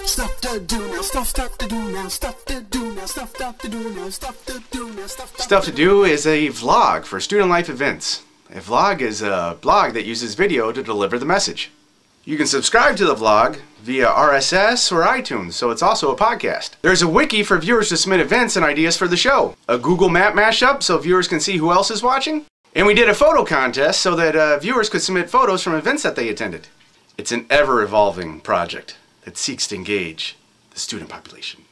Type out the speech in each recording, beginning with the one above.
Stuff to do now, stuff to do now, stuff to do now, stuff to do now, stuff to do now, Stuff to Do is a vlog for student life events. A vlog is a blog that uses video to deliver the message. You can subscribe to the vlog via RSS or iTunes, so it's also a podcast. There's a wiki for viewers to submit events and ideas for the show. A Google Map mashup so viewers can see who else is watching. And we did a photo contest so that viewers could submit photos from events that they attended. It's an ever-evolving project that seeks to engage the student population.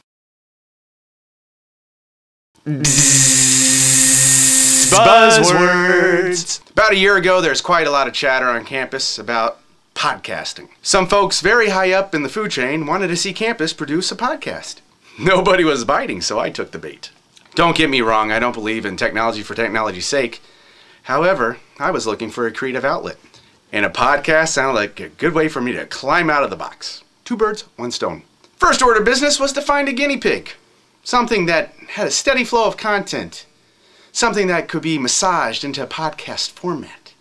Buzzwords! About a year ago, there's quite a lot of chatter on campus about podcasting. Some folks very high up in the food chain wanted to see campus produce a podcast. Nobody was biting, so I took the bait. Don't get me wrong, I don't believe in technology for technology's sake. However, I was looking for a creative outlet, and a podcast sounded like a good way for me to climb out of the box. 2 birds, 1 stone. First order of business was to find a guinea pig. Something that had a steady flow of content. Something that could be massaged into a podcast format.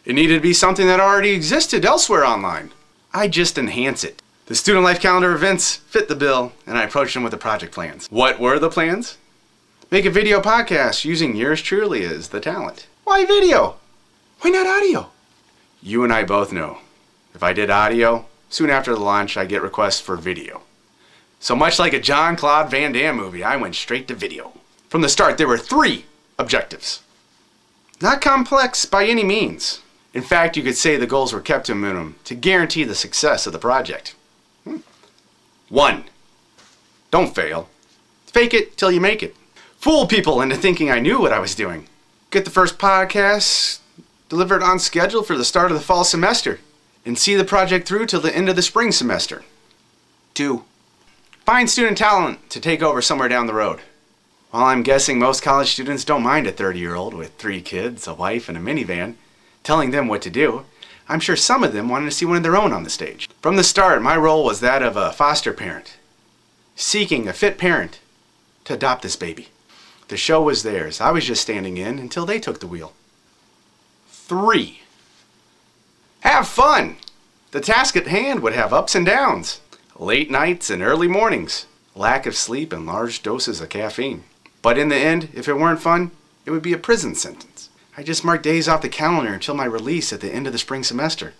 It needed to be something that already existed elsewhere online. I just enhance it. The Student Life Calendar events fit the bill, and I approached them with the project plans. What were the plans? Make a video podcast using yours truly as the talent. Why video? Why not audio? You and I both know, if I did audio, soon after the launch I get requests for video. So much like a Jean-Claude Van Damme movie, I went straight to video. From the start, there were 3 objectives. Not complex by any means. In fact, you could say the goals were kept to a minimum to guarantee the success of the project. 1. Don't fail. Fake it till you make it. Fool people into thinking I knew what I was doing. Get the first podcast delivered on schedule for the start of the fall semester, and see the project through till the end of the spring semester. 2. Find student talent to take over somewhere down the road. While I'm guessing most college students don't mind a 30-year-old with 3 kids, a wife, and a minivan telling them what to do, I'm sure some of them wanted to see one of their own on the stage. From the start, my role was that of a foster parent, seeking a fit parent to adopt this baby. The show was theirs. I was just standing in until they took the wheel. 3. Have fun! The task at hand would have ups and downs. Late nights and early mornings. Lack of sleep and large doses of caffeine. But in the end, if it weren't fun, it would be a prison sentence. I just marked days off the calendar until my release at the end of the spring semester.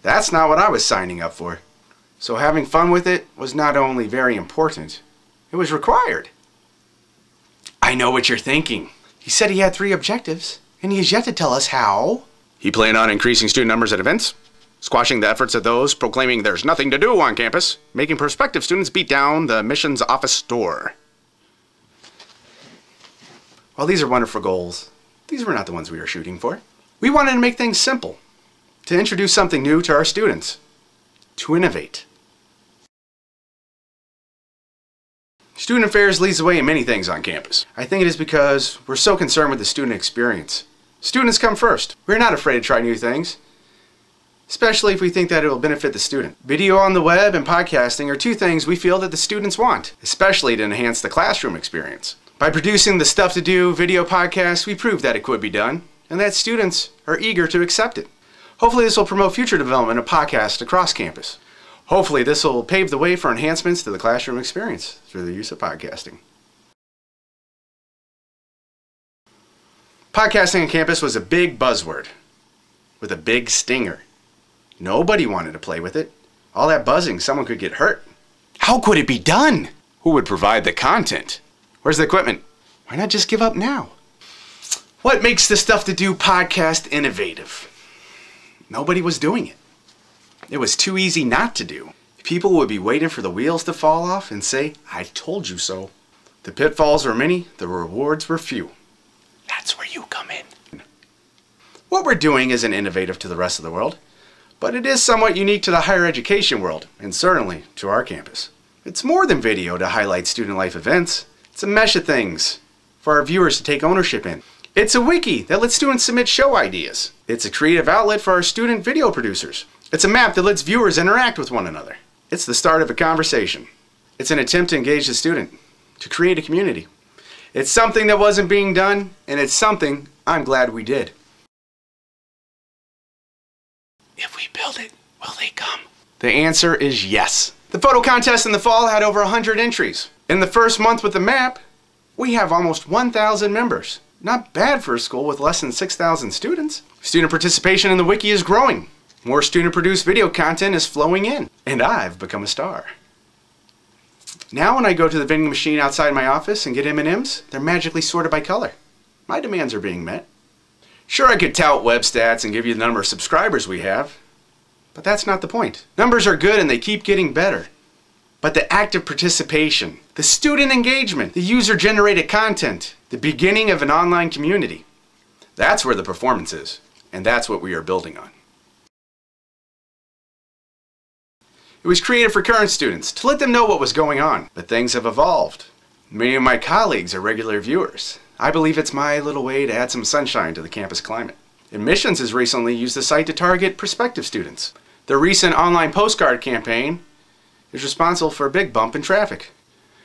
That's not what I was signing up for. So having fun with it was not only very important, it was required. I know what you're thinking. He said he had 3 objectives, and he has yet to tell us how. He planned on increasing student numbers at events, squashing the efforts of those proclaiming there's nothing to do on campus, making prospective students beat down the admissions office door. While these are wonderful goals, these were not the ones we were shooting for. We wanted to make things simple, to introduce something new to our students, to innovate. Student affairs leads the way in many things on campus. I think it is because we're so concerned with the student experience. Students come first. We're not afraid to try new things, especially if we think that it will benefit the student. Video on the web and podcasting are 2 things we feel that the students want, especially to enhance the classroom experience. By producing the Stuff to Do video podcast, we proved that it could be done, and that students are eager to accept it. Hopefully this will promote future development of podcasts across campus. Hopefully this will pave the way for enhancements to the classroom experience through the use of podcasting. Podcasting on campus was a big buzzword, with a big stinger. Nobody wanted to play with it. All that buzzing, someone could get hurt. How could it be done? Who would provide the content? Where's the equipment? Why not just give up now? What makes the Stuff to Do podcast innovative? Nobody was doing it. It was too easy not to do. People would be waiting for the wheels to fall off and say, I told you so. The pitfalls were many, the rewards were few. That's where you come in. What we're doing isn't innovative to the rest of the world, but it is somewhat unique to the higher education world, and certainly to our campus. It's more than video to highlight student life events. It's a mesh of things for our viewers to take ownership in. It's a wiki that lets students submit show ideas. It's a creative outlet for our student video producers. It's a map that lets viewers interact with one another. It's the start of a conversation. It's an attempt to engage the student, to create a community. It's something that wasn't being done, and it's something I'm glad we did. If we build it, will they come? The answer is yes. The photo contest in the fall had over 100 entries. In the first month with the map, we have almost 1,000 members. Not bad for a school with less than 6,000 students. Student participation in the wiki is growing. More student-produced video content is flowing in, and I've become a star. Now when I go to the vending machine outside my office and get M&Ms, they're magically sorted by color. My demands are being met. Sure, I could tout web stats and give you the number of subscribers we have, but that's not the point. Numbers are good and they keep getting better. But the active participation, the student engagement, the user-generated content, the beginning of an online community, that's where the performance is, and that's what we are building on. It was created for current students, to let them know what was going on, but things have evolved. Many of my colleagues are regular viewers. I believe it's my little way to add some sunshine to the campus climate. Admissions has recently used the site to target prospective students. The recent online postcard campaign is responsible for a big bump in traffic.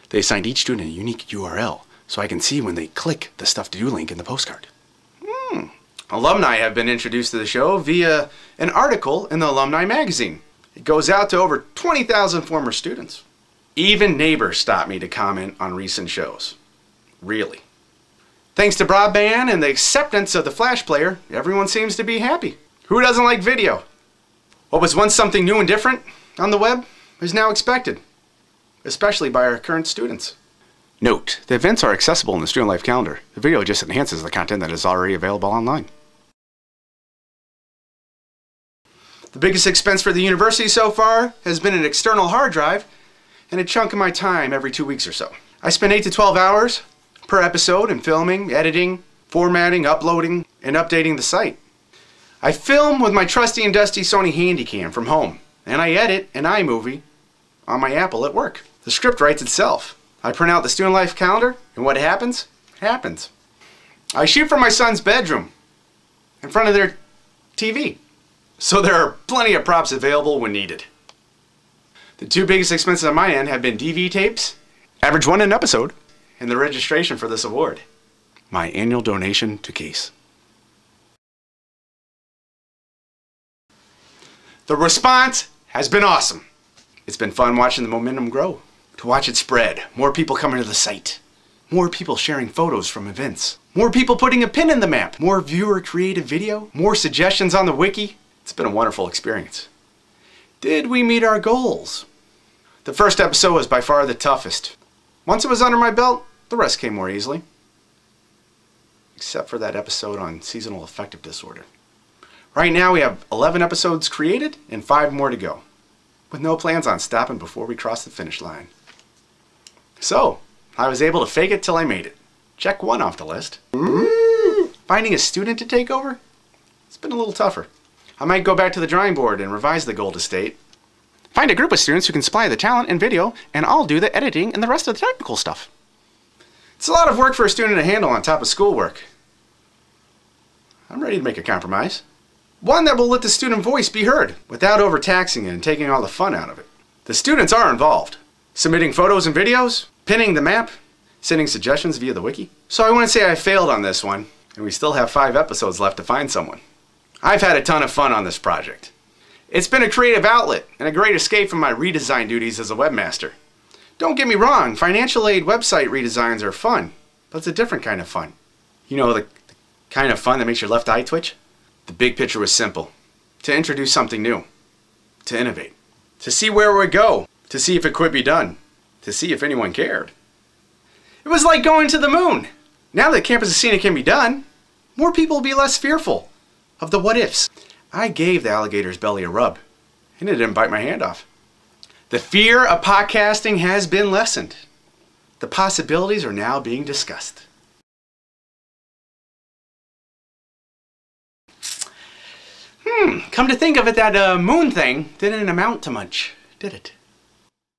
They assigned each student a unique URL, so I can see when they click the Stuff to Do link in the postcard. Alumni have been introduced to the show via an article in the Alumni magazine. It goes out to over 20,000 former students. Even neighbors stop me to comment on recent shows. Really. Thanks to broadband and the acceptance of the Flash player, everyone seems to be happy. Who doesn't like video? What was once something new and different on the web is now expected, especially by our current students. Note, the events are accessible in the Student Life calendar. The video just enhances the content that is already available online. The biggest expense for the university so far has been an external hard drive and a chunk of my time every 2 weeks or so. I spend 8 to 12 hours per episode in filming, editing, formatting, uploading, and updating the site. I film with my trusty and dusty Sony Handycam from home, and I edit in iMovie on my Apple at work. The script writes itself. I print out the Student Life calendar, and what happens, happens. I shoot from my son's bedroom in front of their TV. So there are plenty of props available when needed. The two biggest expenses on my end have been DV tapes, average one an episode, and the registration for this award. My annual donation to CASE. The response has been awesome. It's been fun watching the momentum grow, to watch it spread, more people coming to the site, more people sharing photos from events, more people putting a pin in the map, more viewer-created video, more suggestions on the wiki. It's been a wonderful experience. Did we meet our goals? The first episode was by far the toughest. Once it was under my belt, the rest came more easily. Except for that episode on seasonal affective disorder. Right now we have 11 episodes created and 5 more to go, with no plans on stopping before we cross the finish line. So, I was able to fake it till I made it. Check 1 off the list. Finding a student to take over? It's been a little tougher. I might go back to the drawing board and revise the goal to state. Find a group of students who can supply the talent and video, and I'll do the editing and the rest of the technical stuff. It's a lot of work for a student to handle on top of schoolwork. I'm ready to make a compromise. One that will let the student voice be heard without overtaxing it and taking all the fun out of it. The students are involved, submitting photos and videos, pinning the map, sending suggestions via the wiki. So I wouldn't say I failed on this one, and we still have 5 episodes left to find someone. I've had a ton of fun on this project. It's been a creative outlet and a great escape from my redesign duties as a webmaster. Don't get me wrong, financial aid website redesigns are fun, but it's a different kind of fun. You know, the kind of fun that makes your left eye twitch? The big picture was simple. To introduce something new. To innovate. To see where it would go. To see if it could be done. To see if anyone cared. It was like going to the moon. Now that Campus Scenic can be done, more people will be less fearful of the what-ifs. I gave the alligator's belly a rub, and it didn't bite my hand off. The fear of podcasting has been lessened. The possibilities are now being discussed. Come to think of it, that moon thing didn't amount to much, did it?